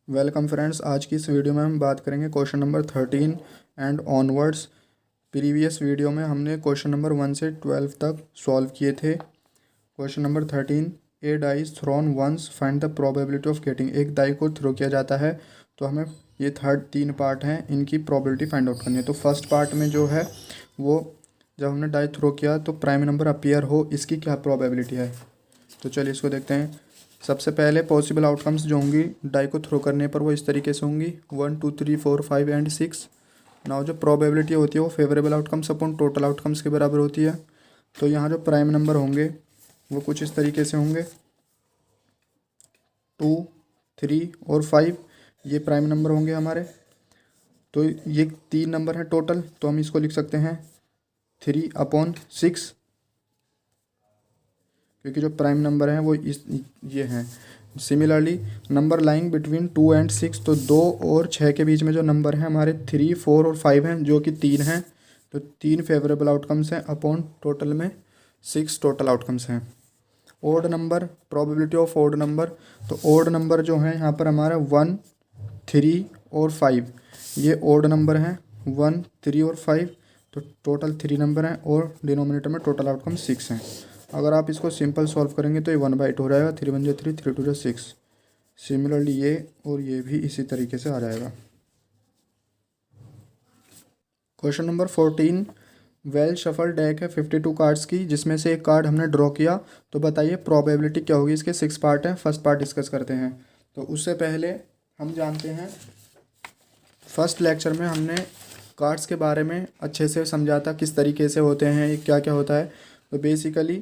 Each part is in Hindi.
Welcome friends. आज की इस वीडियो में हम बात करेंगे question number 13 and onwards. Previous video में हमने क्वेश्चन नंबर 1 से 12 तक सॉल्व किए थे। Question number 13, a die is thrown once, find the probability of getting. एक डाई को थ्रो किया जाता है तो हमें ये तीन पार्ट हैं, इनकी प्रोबेबिलिटी फाइंड आउट करनी है। तो फर्स्ट पार्ट में जो है वो जब हमने डाई थ्रो किया तो प्राइम नंबर अपीयर हो, इसकी क्या प्रोबेबिलिटी है। तो चलिए इसको देखते हैं। सबसे पहले पॉसिबल आउटकम्स जो होंगी डाई को थ्रो करने पर वो इस तरीके से होंगी 1 2 3 4 5 एंड 6। नाउ जो प्रोबेबिलिटी होती है वो favourable outcomes upon total outcomes के बराबर होती है। तो यहाँ जो प्राइम नंबर होंगे वो कुछ इस तरीके से होंगे 2 3 और 5, ये प्राइम नंबर होंगे हमारे। तो ये 3 नंबर हैं टोटल, तो हम इसको लिख सकते हैं 3/6, क्योंकि जो प्राइम नंबर हैं वो ये हैं। Similarly number lying between 2 and 6, तो 2 और 6 के बीच में जो नंबर हैं हमारे 3 4 और 5 हैं, जो कि 3 हैं। तो 3 फेवरेबल आउटकम्स हैं अपॉन टोटल में 6 टोटल आउटकम्स हैं। Odd number, probability of odd number, तो ओड नंबर जो हैं यहाँ पर हमारा 1 3 और 5, ये ओड नंबर हैं 1 3 और 5। तो टोटल 3 नंबर हैं और डिनोमिनेटर में टोटल आउटकम 6 हैं। अगर आप इसको सिंपल सॉल्व करेंगे तो ये 1/8 हो जाएगा, 3 1 3 3 2 6। सिमिलरली ये और ये भी इसी तरीके से आ जाएगा। Question number 14, well shuffle deck है 52 कार्ड्स की, जिसमें से एक कार्ड हमने ड्रॉ किया। तो बताइए प्रोबेबिलिटी क्या होगी। इसके 6 पार्ट हैं, फर्स्ट पार्ट डिस्कस करते हैं। तो उससे पहले हम जानते हैं, फर्स्ट लेक्चर में हमने कार्ड्स के बारे में अच्छे से समझा था, किस तरीके से होते हैं, ये क्या क्या होता है। तो बेसिकली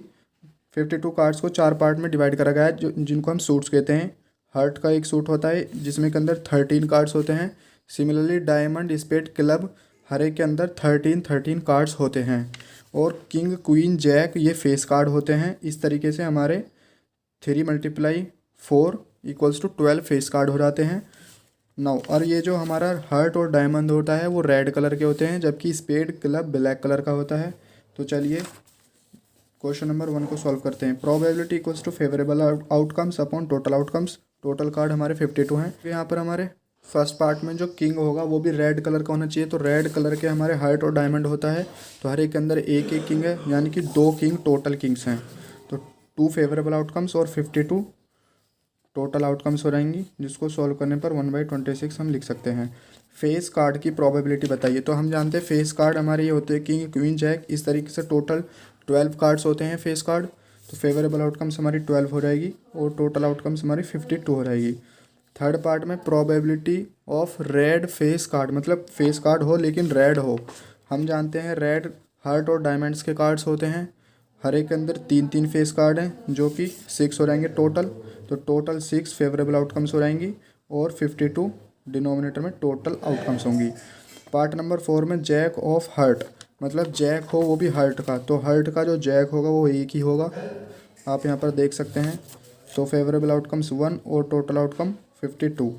52 कार्ड्स को 4 पार्ट में डिवाइड करा गया है, जो जिनको हम सूट्स कहते हैं। हार्ट का एक सूट होता है जिसमें के अंदर 13 कार्ड्स होते हैं। सिमिलरली डायमंड, स्पेड, क्लब, हर एक के अंदर 13 कार्ड्स होते हैं। और किंग, क्वीन, जैक ये फेस कार्ड होते हैं। इस तरीके से हमारे 3 × 4 = 12 फेस कार्ड हो जाते हैं। नौ, और ये जो हमारा हार्ट और डायमंड होता है वो रेड कलर के होते हैं, जबकि स्पेड, क्लब ब्लैक कलर का होता है। तो चलिए क्वेश्चन नंबर 1 को सॉल्व करते हैं। Probability equals to favourable outcomes upon total outcomes. Total card हमारे 52 हैं। यहाँ पर हमारे फर्स्ट पार्ट में जो किंग होगा वो भी रेड कलर का होना चाहिए। तो रेड कलर के हमारे हार्ट और डायमंड होता है, तो हर एक के अंदर एक एक किंग है, यानी कि 2 किंग टोटल किंग्स हैं। तो 2 फेवरेबल आउटकम्स और 52 टोटल आउटकम्स हो जाएंगी, जिसको सॉल्व करने पर 1/26 हम लिख सकते हैं। फेस कार्ड की प्रोबेबिलिटी बताइए। तो हम जानते हैं फेस कार्ड हमारे ये होते हैं किंग, क्वीन, जैक, इस तरीके से टोटल 12 कार्ड्स होते हैं फेस कार्ड। तो फेवरेबल आउटकम्स हमारी 12 हो जाएगी और टोटल आउटकम्स हमारी 52 हो जाएगी। थर्ड पार्ट में probability of red face card, मतलब फेस कार्ड हो लेकिन रेड हो। हम जानते हैं रेड हार्ट और डायमंड्स के कार्ड्स होते हैं। हर एक के अंदर 3 फेस कार्ड हैं, जो कि 6 हो जाएंगे टोटल। तो टोटल 6 फेवरेबल आउटकम्स हो जाएंगी और 52 डिनोमिनेटर में टोटल आउटकम्स होंगी। पार्ट नंबर 4 में जैक ऑफ हार्ट, मतलब जैक हो वो भी हार्ट का, तो हार्ट का जो जैक होगा वो एक ही होगा, आप यहाँ पर देख सकते हैं। तो फेवरेबल आउटकम्स 1 और टोटल आउटकम 52।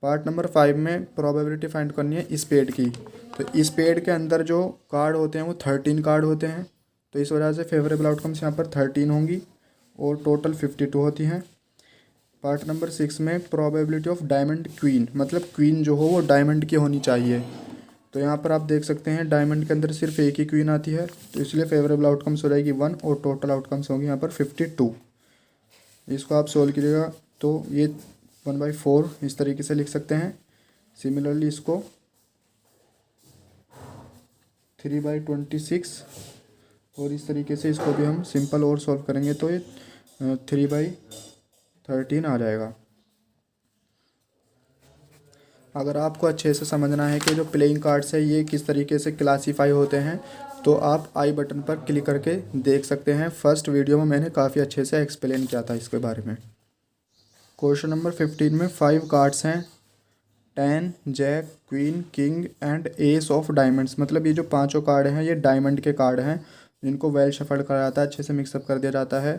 पार्ट नंबर 5 में प्रोबेबिलिटी फाइंड करनी है स्पेड की। तो स्पेड के अंदर जो कार्ड होते हैं वो 13 कार्ड होते हैं, तो इस वजह से फेवरेबल आउटकम्स यहाँ पर 13 होंगी और टोटल 52 होती हैं। पार्ट नंबर 6 में प्रोबेबिलिटी ऑफ डायमंड क्वीन, मतलब क्वीन जो हो वो डायमंड की होनी चाहिए। तो यहाँ पर आप देख सकते हैं डायमंड के अंदर सिर्फ एक ही क्वीन आती है, तो इसलिए फेवरेबल आउटकम्स हो जाएगी 1 और टोटल आउटकम्स होंगी यहाँ पर 52। इसको आप सोल्व कीजिएगा तो ये 1/4 इस तरीके से लिख सकते हैं। सिमिलरली इसको 3/26 और इस तरीके से इसको भी हम सिंपल और सॉल्व करेंगे तो ये 3/13 आ जाएगा। अगर आपको अच्छे से समझना है कि जो प्लेइंग कार्ड्स है ये किस तरीके से क्लासीफाई होते हैं, तो आप आई बटन पर क्लिक करके देख सकते हैं। फर्स्ट वीडियो में मैंने काफ़ी अच्छे से एक्सप्लेन किया था इसके बारे में। क्वेश्चन नंबर 15 में 5 कार्ड्स हैं, 10, jack, queen, king and ace of diamonds, मतलब ये जो पांचों कार्ड हैं ये डायमंड के कार्ड हैं, जिनको वेल शफल्ड करा जाता है, अच्छे से मिक्सअप कर दिया जाता है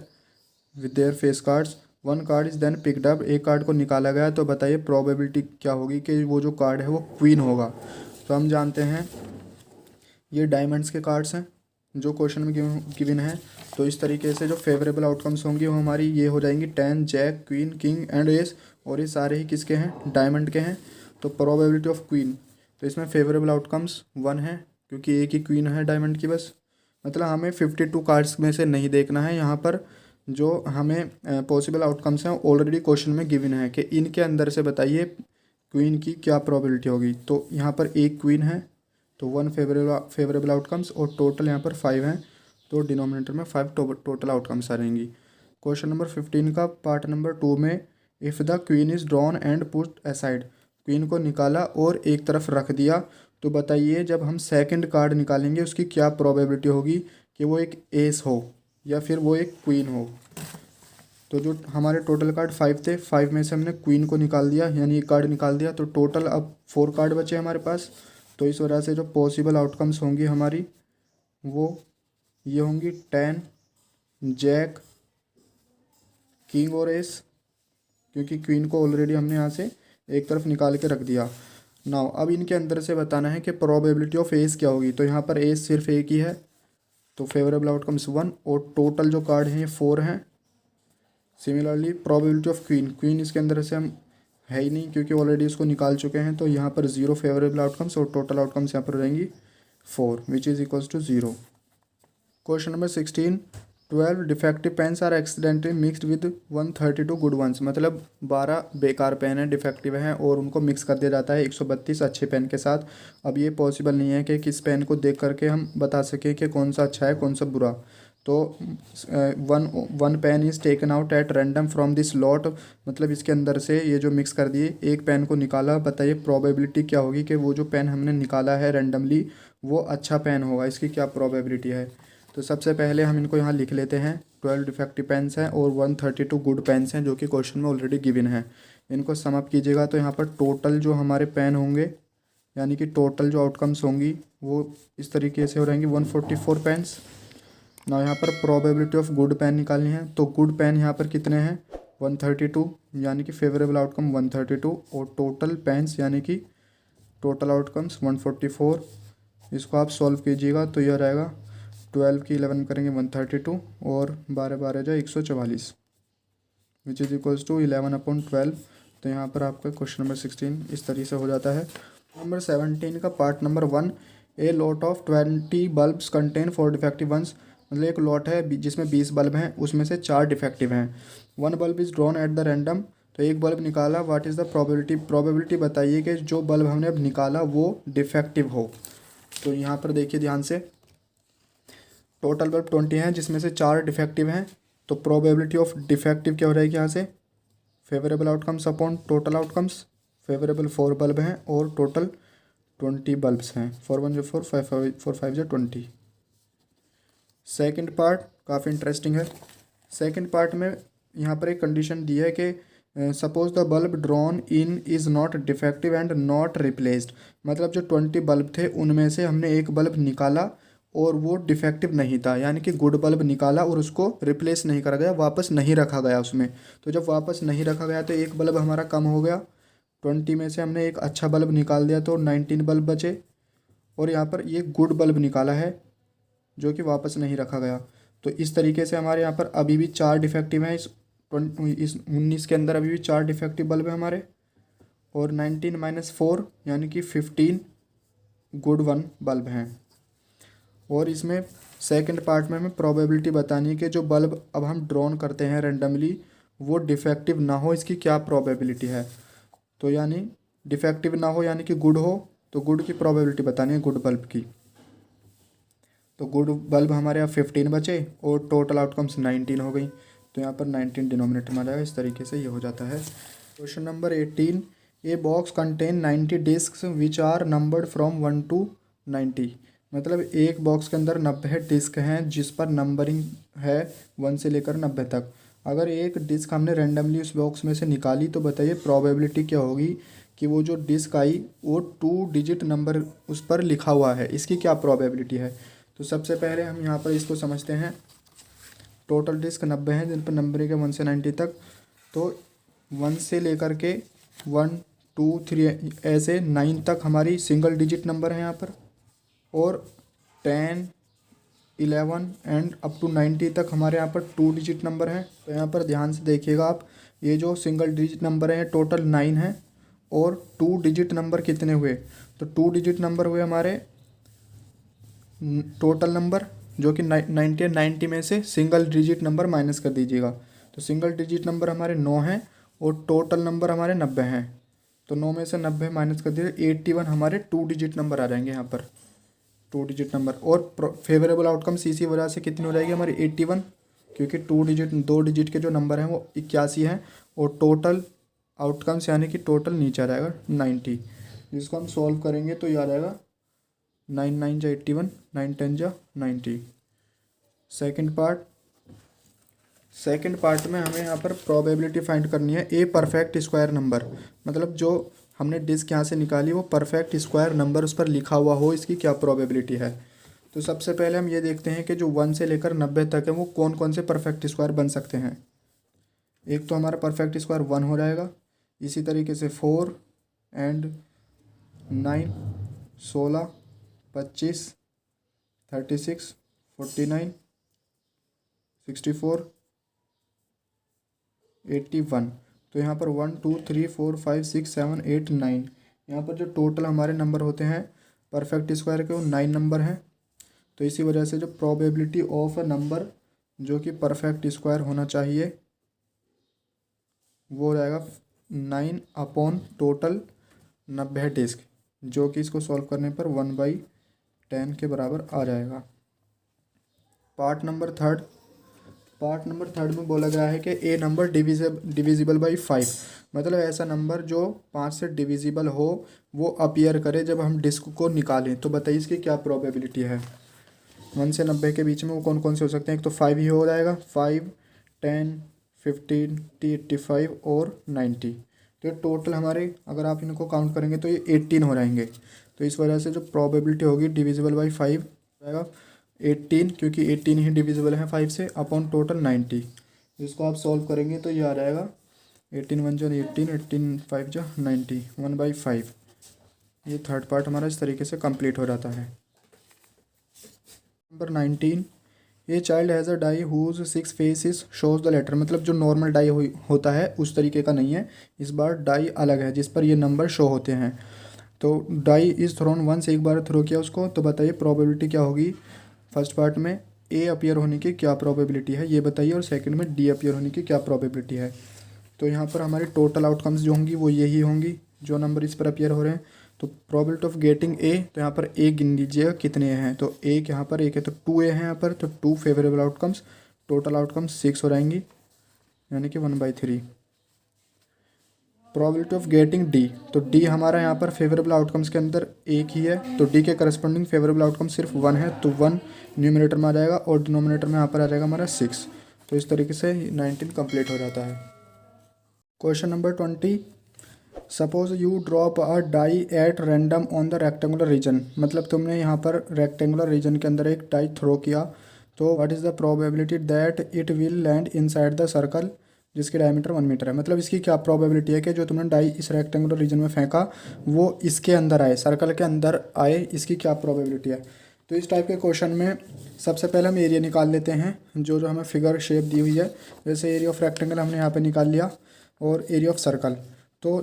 with their face cards. 1 card is then picked up, एक कार्ड को निकाला गया। तो बताइए प्रोबेबिलिटी क्या होगी कि वो जो कार्ड है वो क्वीन होगा। तो हम जानते हैं ये डायमंड्स के कार्ड्स हैं जो क्वेश्चन में गिवन है। तो इस तरीके से जो फेवरेबल आउटकम्स होंगी वो हमारी ये हो जाएंगी 10, jack, queen, king and ace, और ये सारे ही किसके हैं, डायमंड के हैं। तो प्रोबेबिलिटी ऑफ क्वीन, तो इसमें फेवरेबल आउटकम्स 1 है क्योंकि एक ही क्वीन है डायमंड की बस। मतलब हमें 52 कार्ड्स में से नहीं देखना है, यहाँ पर जो हमें पॉसिबल आउटकम्स हैं ऑलरेडी क्वेश्चन में गिवन है कि इनके अंदर से बताइए क्वीन की क्या प्रोबेबिलिटी होगी। तो यहाँ पर एक क्वीन है तो 1 फेवरेबल आउटकम्स और टोटल यहाँ पर 5 हैं, तो डिनोमिनेटर में 5 टोटल आउटकम्स आ रहेंगी। क्वेश्चन नंबर 15 का पार्ट नंबर 2 में if the queen is drawn and put aside, queen को निकाला और एक तरफ रख दिया, तो बताइए जब हम सेकंड कार्ड निकालेंगे उसकी क्या प्रोबेबिलिटी होगी कि वो एक एस हो या फिर वो एक क्वीन हो। तो जो हमारे टोटल कार्ड 5 थे, 5 में से हमने क्वीन को निकाल दिया यानी एक कार्ड निकाल दिया, तो टोटल अब 4 कार्ड बचे हमारे पास। तो इस वजह से जो पॉसिबल आउटकम्स होंगी हमारी वो ये होंगी 10, जैक, किंग और एस, क्योंकि क्वीन को ऑलरेडी हमने यहाँ से एक तरफ निकाल के रख दिया। नाउ अब इनके अंदर से बताना है कि प्रोबेबिलिटी ऑफ एस क्या होगी। तो यहाँ पर एस सिर्फ एक ही है तो फेवरेबल आउटकम्स 1 और टोटल जो कार्ड हैं ये 4 हैं। Similarly probability of queen, queen इसके अंदर से हम है ही नहीं क्योंकि ऑलरेडी इसको निकाल चुके हैं, तो यहाँ पर 0 फेवरेबल आउटकम्स और टोटल आउटकम्स यहाँ पर रहेंगी 4 which is equals to 0। Question number 16, 12 defective pens are accidentally mixed with 132 good ones, मतलब 12 बेकार पेन हैं, डिफेक्टिव हैं और उनको मिक्स कर दिया जाता है 132 अच्छे पेन के साथ। अब ये पॉसिबल नहीं है कि किस पेन को देख करके हम बता सकें कि कौन सा अच्छा है कौन सा बुरा। तो one pen is taken out at random from this lot, मतलब इसके अंदर से ये जो मिक्स कर दिए एक पेन को निकाला, बताइए प्रोबेबिलिटी क्या होगी कि वो जो पेन हमने निकाला है रैंडमली वो अच्छा पेन होगा, इसकी क्या प्रोबेबिलिटी है। तो सबसे पहले हम इनको यहाँ लिख लेते हैं, 12 डिफेक्टिव पेन्स हैं और 132 गुड पेन्स हैं जो कि क्वेश्चन में ऑलरेडी गिवन है। इनको सम अप कीजिएगा तो यहाँ पर टोटल जो हमारे पेन होंगे यानी कि टोटल जो आउटकम्स होंगी वो इस तरीके से हो रहेंगी 144 पेन्स। ना यहाँ पर प्रोबेबिलिटी ऑफ गुड पेन निकालनी है, तो गुड पेन यहाँ पर कितने हैं 132 यानी कि फेवरेबल आउटकम 132 और टोटल पेन्स यानी कि टोटल आउटकम्स 144। इसको आप सॉल्व कीजिएगा तो यह रहेगा 12 की 11 करेंगे 132 और 12 12 जाए 144 विच इज़ इक्वल्स टू 11/12। तो यहाँ पर आपका क्वेश्चन नंबर 16 इस तरीके से हो जाता है। नंबर 17 का part number 1, a lot of 20 bulbs contain 4 defective ones, मतलब एक लॉट है जिसमें 20 बल्ब हैं उसमें से 4 डिफेक्टिव हैं। 1 bulb is drawn at the random, तो एक बल्ब निकाला, व्हाट इज़ द प्रोबेबिलिटी बताइए कि जो बल्ब हमने अब निकाला वो डिफेक्टिव हो। तो यहाँ पर देखिए ध्यान से, टोटल बल्ब 20 हैं जिसमें से 4 डिफेक्टिव हैं, तो प्रोबेबिलिटी ऑफ डिफेक्टिव क्या हो रहेगी यहाँ से favourable outcomes upon total outcomes. Favourable 4 bulb हैं और टोटल 20 बल्ब्स हैं, 4 1 जो 4 4 5 जो 20। सेकंड पार्ट काफ़ी इंटरेस्टिंग है। सेकंड पार्ट में यहाँ पर एक कंडीशन दी है कि suppose the bulb drawn in is not defective and not replaced, मतलब जो 20 बल्ब थे उनमें से हमने एक बल्ब निकाला और वो डिफेक्टिव नहीं था, यानी कि गुड बल्ब निकाला और उसको रिप्लेस नहीं करा गया, वापस नहीं रखा गया उसमें। तो जब वापस नहीं रखा गया तो एक बल्ब हमारा कम हो गया, 20 में से हमने एक अच्छा बल्ब निकाल दिया तो 19 बल्ब बचे, और यहाँ पर ये गुड बल्ब निकाला है जो कि वापस नहीं रखा गया। तो इस तरीके से हमारे यहाँ पर अभी भी 4 डिफेक्टिव हैं, इस 19 के अंदर अभी भी 4 डिफेक्टिव बल्ब हैं हमारे, और 19 - 4 यानी कि 15 गुड बल्ब हैं। और इसमें सेकंड पार्ट में हमें प्रोबेबिलिटी बतानी है कि जो बल्ब अब हम ड्रॉन करते हैं रैंडमली वो डिफेक्टिव ना हो, इसकी क्या प्रोबेबिलिटी है। तो यानी डिफेक्टिव ना हो यानी कि गुड हो, तो गुड की प्रोबेबिलिटी बतानी है गुड बल्ब की। तो गुड बल्ब हमारे यहाँ 15 बचे और टोटल आउटकम्स 19 हो गई, तो यहाँ पर 19 डिनोमिनेटर में आ जाएगा। इस तरीके से ये हो जाता है। Question number 18, a box contain 90 disc which are numbered from 1 to 90, मतलब एक बॉक्स के अंदर 90 डिस्क हैं जिस पर नंबरिंग है 1 से लेकर 90 तक। अगर एक डिस्क हमने रेंडमली उस बॉक्स में से निकाली तो बताइए प्रोबेबिलिटी क्या होगी कि वो जो डिस्क आई वो 2 डिजिट नंबर उस पर लिखा हुआ है, इसकी क्या प्रोबेबिलिटी है। तो सबसे पहले हम यहाँ पर इसको समझते हैं। टोटल डिस्क 90 हैं जिन पर नंबरिंग है 1 से 90 तक, तो 1 से लेकर के 1 2 3 ऐसे 9 तक हमारी सिंगल डिजिट नंबर है यहाँ पर, और 10 11 एंड अप टू 90 तक हमारे यहाँ पर 2 डिजिट नंबर हैं। तो यहाँ पर ध्यान से देखिएगा आप ये जो सिंगल डिजिट नंबर है टोटल 9 है, और 2 डिजिट नंबर कितने हुए, तो 2 डिजिट नंबर हुए हमारे टोटल नंबर जो कि 90 90 में से सिंगल डिजिट नंबर माइनस कर दीजिएगा। तो सिंगल डिजिट नंबर हमारे 9 हैं और टोटल नंबर हमारे 90 हैं। तो 9 में से 90 माइनस कर दीजिए, 81 हमारे 2 डिजिट नंबर आ जाएंगे यहाँ पर, 2 डिजिट नंबर। और फेवरेबल आउटकम इसी वजह से कितनी हो जाएगी हमारी 81, क्योंकि 2 डिजिट के जो नंबर हैं वो 81 हैं, और टोटल आउटकम्स यानी कि टोटल नीचे आ जाएगा 90, जिसको हम सॉल्व करेंगे तो ये आ जाएगा 9 9 जा 81, 9 10 जा 90। सेकंड पार्ट में हमें यहाँ पर प्रोबेबिलिटी फाइंड करनी है ए परफेक्ट स्क्वायर नंबर, मतलब जो हमने डिस्क यहाँ से निकाली वो परफेक्ट स्क्वायर नंबर उस पर लिखा हुआ हो, इसकी क्या प्रोबेबिलिटी है। तो सबसे पहले हम ये देखते हैं कि जो 1 से लेकर 90 तक है वो कौन कौन से परफेक्ट स्क्वायर बन सकते हैं। एक तो हमारा परफेक्ट स्क्वायर 1 हो जाएगा, इसी तरीके से 4 एंड 9, 16, 25, 36, 49, 64, 81। तो यहाँ पर 1 2 3 4 5 6 7 8 9, यहाँ पर जो टोटल हमारे नंबर होते हैं परफेक्ट स्क्वायर के वो 9 नंबर हैं। तो इसी वजह से जो प्रोबेबिलिटी ऑफ अ नंबर जो कि परफेक्ट स्क्वायर होना चाहिए वो हो जाएगा 9 अपॉन टोटल 90 है डिस्क, जो कि इसको सॉल्व करने पर 1/10 के बराबर आ जाएगा। पार्ट नंबर थर्ड में बोला गया है कि ए नंबर डिविजिबल बाई 5, मतलब ऐसा नंबर जो 5 से डिविजिबल हो वो अपीयर करे जब हम डिस्क को निकालें। तो बताइए इसकी क्या प्रोबेबिलिटी है। 1 से 90 के बीच में वो कौन कौन से हो सकते हैं, एक तो 5 ही हो जाएगा, 5 10 15 85 और 90। तो ये टोटल हमारे अगर आप इनको काउंट करेंगे तो ये 18 हो जाएंगे। तो इस वजह से जो प्रोबेबिलिटी होगी डिविजिबल बाई 5 आएगा 18, क्योंकि 18 ही डिविजिबल है 5 से, अपॉन टोटल 90। इसको आप सॉल्व करेंगे तो ये आ जाएगा 18 1 जो 18, 18 5 जो 90, 1/5। ये थर्ड पार्ट हमारा इस तरीके से कंप्लीट हो जाता है। नंबर 19, ये child has a die whose 6 faces shows the letter, मतलब जो नॉर्मल डाई होता है उस तरीके का नहीं है, इस बार डाई अलग है जिस पर ये नंबर शो होते हैं। तो डाई इज़ थ्रोन वंस, एक बार थ्रो किया उसको, तो बताइए प्रोबेबिलिटी क्या होगी। फर्स्ट पार्ट में ए अपीयर होने की क्या प्रोबेबिलिटी है ये बताइए, और सेकंड में डी अपीयर होने की क्या प्रोबेबिलिटी है। तो यहाँ पर हमारी टोटल आउटकम्स जो होंगी वो यही होंगी जो नंबर इस पर अपीयर हो रहे हैं। तो प्रोबेबिलिटी ऑफ गेटिंग ए, तो यहाँ पर ए गिन लीजिएगा कितने हैं, तो एक यहाँ पर एक है तो 2 ए है यहाँ पर, तो 2 फेवरेबल आउटकम्स, टोटल आउटकम्स 6 हो जाएंगी यानी कि 1/3। प्रोबेबिलिटी ऑफ गेटिंग डी, तो डी हमारा यहाँ पर फेवरेबल आउटकम्स के अंदर एक ही है, तो डी के करस्पॉन्डिंग फेवरेबल आउटकम सिर्फ 1 है, तो 1 न्यूमरेटर में आ जाएगा और डिनोमिनेटर में यहाँ पर आ जाएगा हमारा 6। तो इस तरीके से 19 कंप्लीट हो जाता है। Question number 20, suppose you drop a die at random on the rectangular region, मतलब तुमने यहाँ पर रेक्टेंगुलर रीजन के अंदर एक डाई थ्रो किया, तो what is the probability that it will land inside the circle जिसकी डायमीटर 1 मीटर है। मतलब इसकी क्या प्रोबेबिलिटी है कि जो तुमने डाई इस रेक्टेंगुलर रीजन में फेंका वो इसके अंदर आए, सर्कल के अंदर आए, इसकी क्या प्रोबेबिलिटी है। तो इस टाइप के क्वेश्चन में सबसे पहले हम एरिया निकाल लेते हैं, जो हमें फिगर शेप दी हुई है। जैसे एरिया ऑफ रेक्टेंगल हमने यहाँ पे निकाल लिया और एरिया ऑफ सर्कल, तो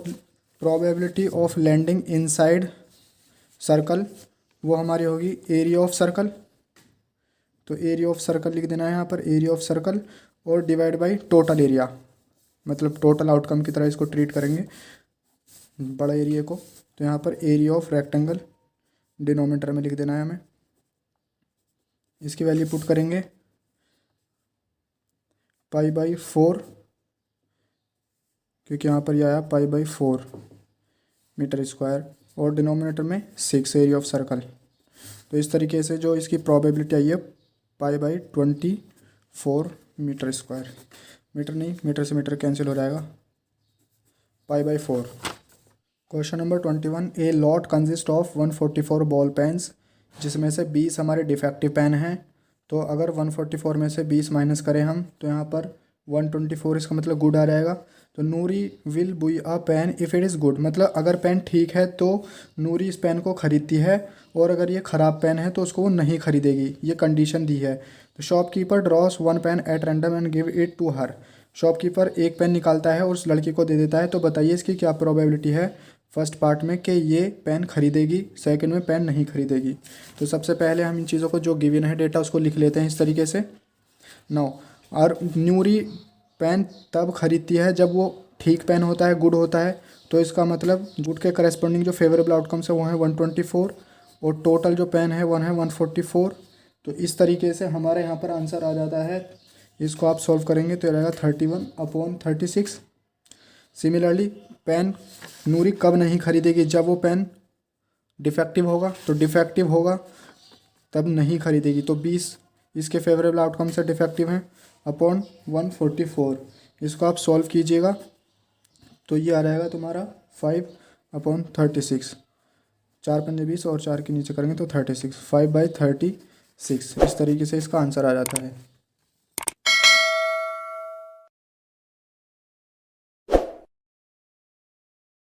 probability of landing inside circle वो हमारी होगी एरिया ऑफ सर्कल। तो एरिया ऑफ सर्कल लिख देना है यहाँ पर, एरिया ऑफ सर्कल, और डिवाइड बाय टोटल एरिया, मतलब टोटल आउटकम की तरह इसको ट्रीट करेंगे बड़ा एरिया को। तो यहाँ पर एरिया ऑफ रेक्टेंगल डिनोमिनेटर में लिख देना है हमें, इसकी वैल्यू पुट करेंगे π/4, क्योंकि यहाँ पर यह आया π/4 मीटर स्क्वायर, और डिनोमिनेटर में 6 एरिया ऑफ सर्कल। तो इस तरीके से जो इसकी प्रोबेबिलिटी आई है π/24 मीटर स्क्वायर, मीटर नहीं, मीटर से मीटर कैंसिल हो जाएगा, π/4। Question number 21, a lot consist of 144 ball pens, जिसमें से 20 हमारे डिफेक्टिव पेन हैं। तो अगर 144 में से 20 माइनस करें हम तो यहाँ पर 124, इसका मतलब गुड आ जाएगा। तो Noori will buy a pen if it is good, मतलब अगर पेन ठीक है तो नूरी इस पेन को ख़रीदती है, और अगर ये ख़राब पेन है तो उसको वो नहीं खरीदेगी, ये कंडीशन दी है। तो shopkeeper draws 1 pen at random and give it to her, shopkeeper एक पेन निकालता है और उस लड़की को दे देता है, तो बताइए इसकी क्या प्रोबेबिलिटी है फर्स्ट पार्ट में कि ये पेन खरीदेगी, सेकंड में पेन नहीं खरीदेगी। तो सबसे पहले हम इन चीज़ों को जो गिवन है डेटा उसको लिख लेते हैं इस तरीके से। नाउ और न्यूरी पेन तब खरीदती है जब वो ठीक पेन होता है, गुड होता है, तो इसका मतलब गुड के करस्पॉन्डिंग जो फेवरेबल आउटकम्स है वो है 124 और टोटल जो पेन है वन है 144। तो इस तरीके से हमारे यहाँ पर आंसर आ जाता है। इसको आप सॉल्व करेंगे तो ये रहेगा 31/36। सिमिलरली पेन नूरी कब नहीं खरीदेगी, जब वो पेन डिफेक्टिव होगा, तो डिफेक्टिव होगा तब नहीं खरीदेगी। तो 20 इसके फेवरेबल आउटकम से डिफेक्टिव हैं अपॉन 144। इसको आप सॉल्व कीजिएगा तो ये आ जाएगा तुम्हारा 5/36। 4 पंजे 20 और 4 के नीचे करेंगे तो 36, 5/36। इस तरीके से इसका आंसर आ जाता है।